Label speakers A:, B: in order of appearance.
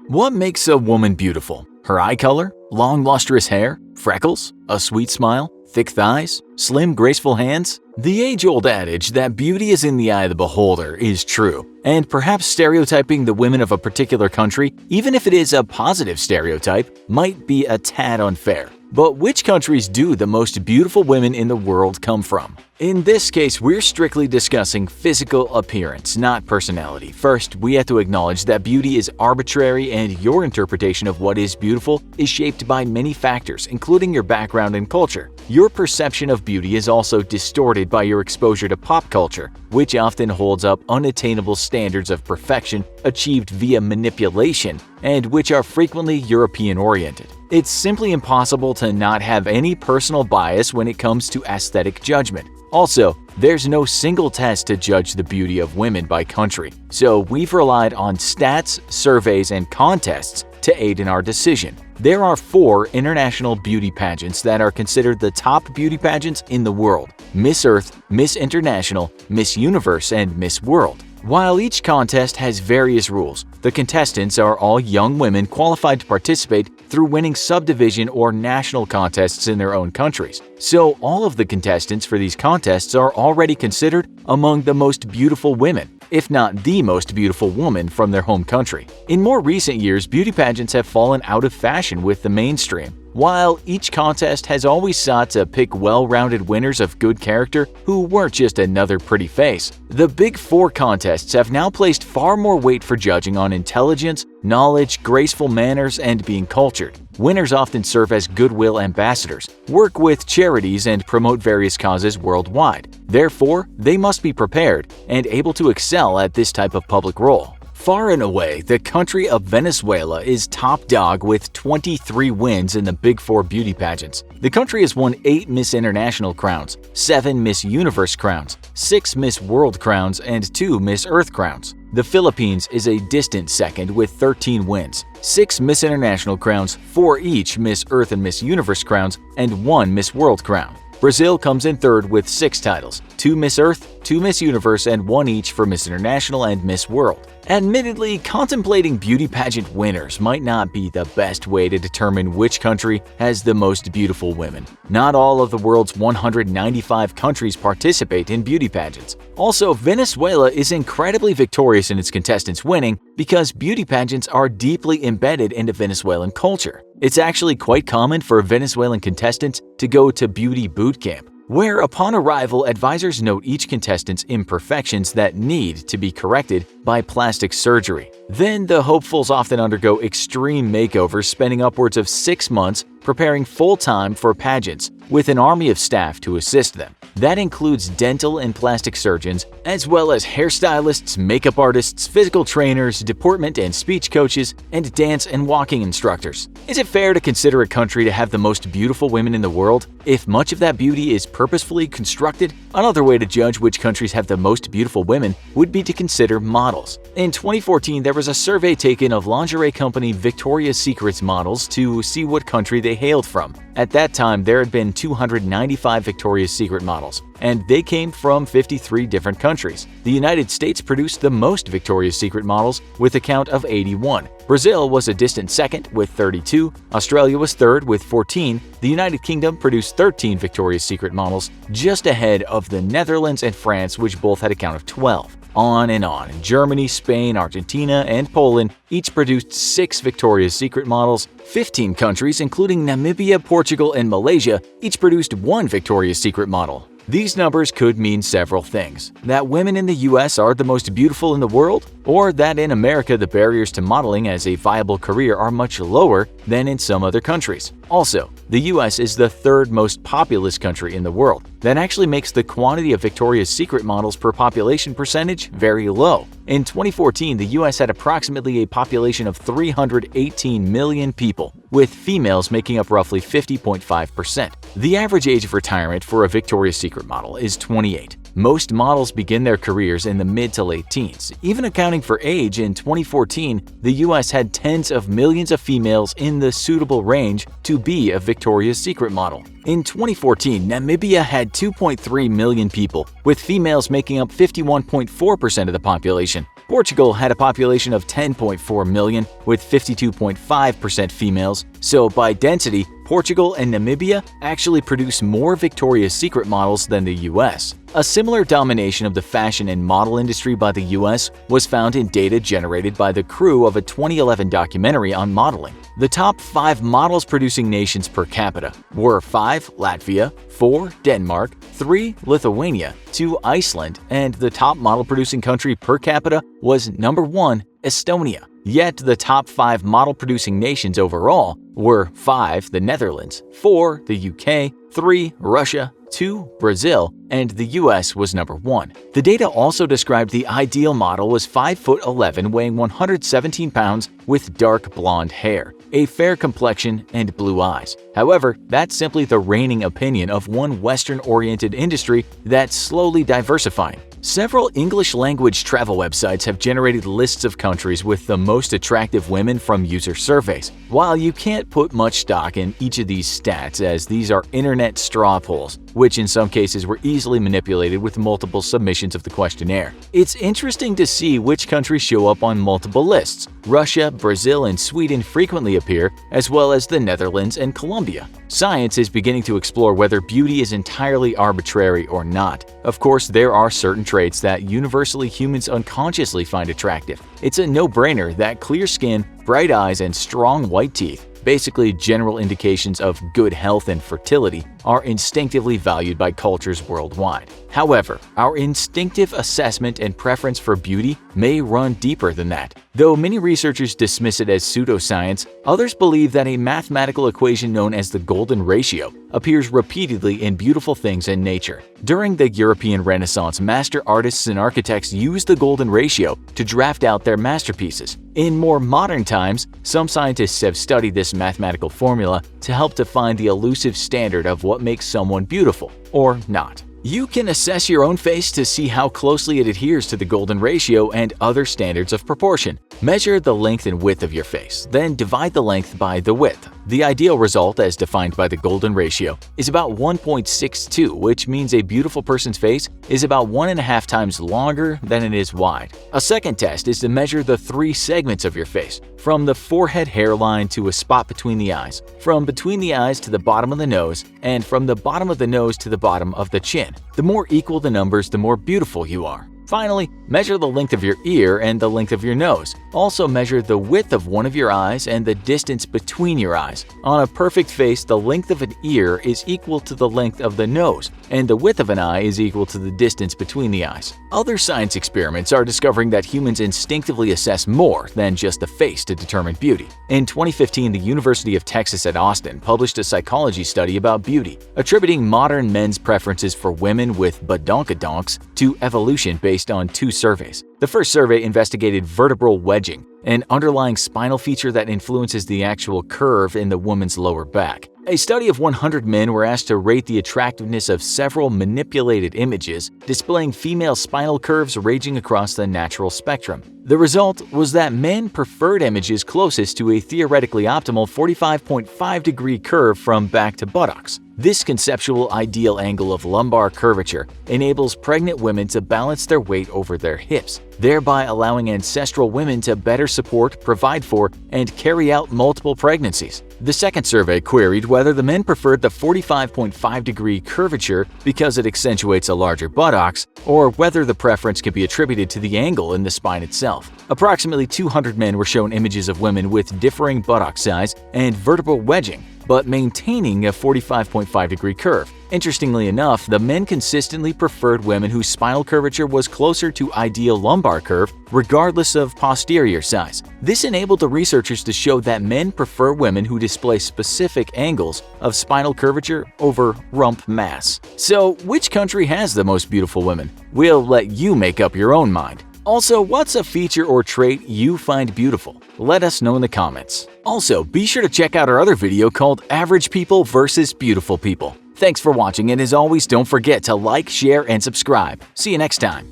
A: What makes a woman beautiful? Her eye color? Long lustrous hair? Freckles? A sweet smile? Thick thighs? Slim graceful hands? The age-old adage that beauty is in the eye of the beholder is true, and perhaps stereotyping the women of a particular country, even if it is a positive stereotype, might be a tad unfair. But which countries do the most beautiful women in the world come from? In this case, we're strictly discussing physical appearance, not personality. First, we have to acknowledge that beauty is arbitrary and your interpretation of what is beautiful is shaped by many factors, including your background and culture. Your perception of beauty is also distorted by your exposure to pop culture, which often holds up unattainable standards of perfection achieved via manipulation and which are frequently European-oriented. It's simply impossible to not have any personal bias when it comes to aesthetic judgment. Also, there's no single test to judge the beauty of women by country, so we've relied on stats, surveys, and contests to aid in our decision. There are 4 international beauty pageants that are considered the top beauty pageants in the world: Miss Earth, Miss International, Miss Universe, and Miss World. While each contest has various rules, the contestants are all young women qualified to participate through winning subdivision or national contests in their own countries. So all of the contestants for these contests are already considered among the most beautiful women, if not the most beautiful woman from their home country. In more recent years, beauty pageants have fallen out of fashion with the mainstream. While each contest has always sought to pick well-rounded winners of good character who weren't just another pretty face, the Big 4 contests have now placed far more weight for judging on intelligence, knowledge, graceful manners, and being cultured. Winners often serve as goodwill ambassadors, work with charities, and promote various causes worldwide. Therefore, they must be prepared and able to excel at this type of public role. Far and away, the country of Venezuela is top dog with 23 wins in the Big 4 beauty pageants. The country has won 8 Miss International crowns, 7 Miss Universe crowns, 6 Miss World crowns, and 2 Miss Earth crowns. The Philippines is a distant second with 13 wins, 6 Miss International crowns, 4 each Miss Earth and Miss Universe crowns, and 1 Miss World crown. Brazil comes in third with 6 titles, 2 Miss Earth, 2 Miss Universe, and 1 each for Miss International and Miss World. Admittedly, contemplating beauty pageant winners might not be the best way to determine which country has the most beautiful women. Not all of the world's 195 countries participate in beauty pageants. Also, Venezuela is incredibly victorious in its contestants winning because beauty pageants are deeply embedded into Venezuelan culture. It's actually quite common for Venezuelan contestants to go to beauty boot camp, where upon arrival, advisors note each contestant's imperfections that need to be corrected by plastic surgery. Then the hopefuls often undergo extreme makeovers, spending upwards of 6 months preparing full-time for pageants, with an army of staff to assist them. That includes dental and plastic surgeons, as well as hairstylists, makeup artists, physical trainers, deportment and speech coaches, and dance and walking instructors. Is it fair to consider a country to have the most beautiful women in the world if much of that beauty is purposefully constructed? Another way to judge which countries have the most beautiful women would be to consider models. In 2014, there was a survey taken of lingerie company Victoria's Secret's models to see what country they hailed from. At that time, there had been 295 Victoria's Secret models, and they came from 53 different countries. The United States produced the most Victoria's Secret models with a count of 81. Brazil was a distant second with 32, Australia was third with 14, the United Kingdom produced 13 Victoria's Secret models, just ahead of the Netherlands and France, which both had a count of 12. On and on. Germany, Spain, Argentina, and Poland each produced 6 Victoria's Secret models. 15 countries, including Namibia, Portugal, and Malaysia, each produced 1 Victoria's Secret model. These numbers could mean several things: that women in the US are the most beautiful in the world, or that in America the barriers to modeling as a viable career are much lower than in some other countries. Also, the US is the 3rd most populous country in the world. That actually makes the quantity of Victoria's Secret models per population percentage very low. In 2014, the US had approximately a population of 318 million people, with females making up roughly 50.5%. The average age of retirement for a Victoria's Secret model is 28. Most models begin their careers in the mid to late teens. Even accounting for age, in 2014, the US had tens of millions of females in the suitable range to be a Victoria's Secret model. In 2014, Namibia had 2.3 million people, with females making up 51.4% of the population. Portugal had a population of 10.4 million, with 52.5% females, so by density, Portugal and Namibia actually produce more Victoria's Secret models than the US. A similar domination of the fashion and model industry by the US was found in data generated by the crew of a 2011 documentary on modeling. The top 5 models-producing nations per capita were 5 Latvia, 4 Denmark, 3 Lithuania, 2 Iceland, and the top model-producing country per capita was number 1 Estonia. Yet the top 5 model-producing nations overall were 5 the Netherlands, 4 the UK, 3 Russia, 2 Brazil, and the US was number 1. The data also described the ideal model was 5'11", weighing 117 pounds with dark blonde hair, a fair complexion, and blue eyes. However, that's simply the reigning opinion of one Western-oriented industry that's slowly diversifying. Several English-language travel websites have generated lists of countries with the most attractive women from user surveys. While you can't put much stock in each of these stats, as these are internet straw polls, which in some cases were easily manipulated with multiple submissions of the questionnaire, it's interesting to see which countries show up on multiple lists. Russia, Brazil, and Sweden frequently appear, as well as the Netherlands and Colombia. Science is beginning to explore whether beauty is entirely arbitrary or not. Of course, there are certain traits that universally humans unconsciously find attractive. It's a no-brainer that clear skin, bright eyes, and strong white teeth, basically general indications of good health and fertility, are instinctively valued by cultures worldwide. However, our instinctive assessment and preference for beauty may run deeper than that. Though many researchers dismiss it as pseudoscience, others believe that a mathematical equation known as the golden ratio appears repeatedly in beautiful things in nature. During the European Renaissance, master artists and architects used the golden ratio to draft out their masterpieces. In more modern times, some scientists have studied this mathematical formula to help define the elusive standard of what makes someone beautiful or not. You can assess your own face to see how closely it adheres to the golden ratio and other standards of proportion. Measure the length and width of your face, then divide the length by the width. The ideal result, as defined by the golden ratio, is about 1.62, which means a beautiful person's face is about 1.5 times longer than it is wide. A second test is to measure the 3 segments of your face, from the forehead hairline to a spot between the eyes, from between the eyes to the bottom of the nose, and from the bottom of the nose to the bottom of the chin. The more equal the numbers, the more beautiful you are. Finally, measure the length of your ear and the length of your nose. Also measure the width of one of your eyes and the distance between your eyes. On a perfect face, the length of an ear is equal to the length of the nose, and the width of an eye is equal to the distance between the eyes. Other science experiments are discovering that humans instinctively assess more than just the face to determine beauty. In 2015, the University of Texas at Austin published a psychology study about beauty, attributing modern men's preferences for women with badonkadonks to evolution based on 2 surveys. The first survey investigated vertebral wedging, an underlying spinal feature that influences the actual curve in the woman's lower back. A study of 100 men were asked to rate the attractiveness of several manipulated images displaying female spinal curves ranging across the natural spectrum. The result was that men preferred images closest to a theoretically optimal 45.5-degree curve from back to buttocks. This conceptual ideal angle of lumbar curvature enables pregnant women to balance their weight over their hips, thereby allowing ancestral women to better support, provide for, and carry out multiple pregnancies. The second survey queried whether the men preferred the 45.5-degree curvature because it accentuates a larger buttocks, or whether the preference could be attributed to the angle in the spine itself. Approximately 200 men were shown images of women with differing buttock size and vertebral wedging, but maintaining a 45.5-degree curve. Interestingly enough, the men consistently preferred women whose spinal curvature was closer to ideal lumbar curve, regardless of posterior size. This enabled the researchers to show that men prefer women who display specific angles of spinal curvature over rump mass. So, which country has the most beautiful women? We'll let you make up your own mind. Also, what's a feature or trait you find beautiful? Let us know in the comments. Also, be sure to check out our other video called Average People versus Beautiful People. Thanks for watching, and as always, don't forget to like, share, and subscribe. See you next time.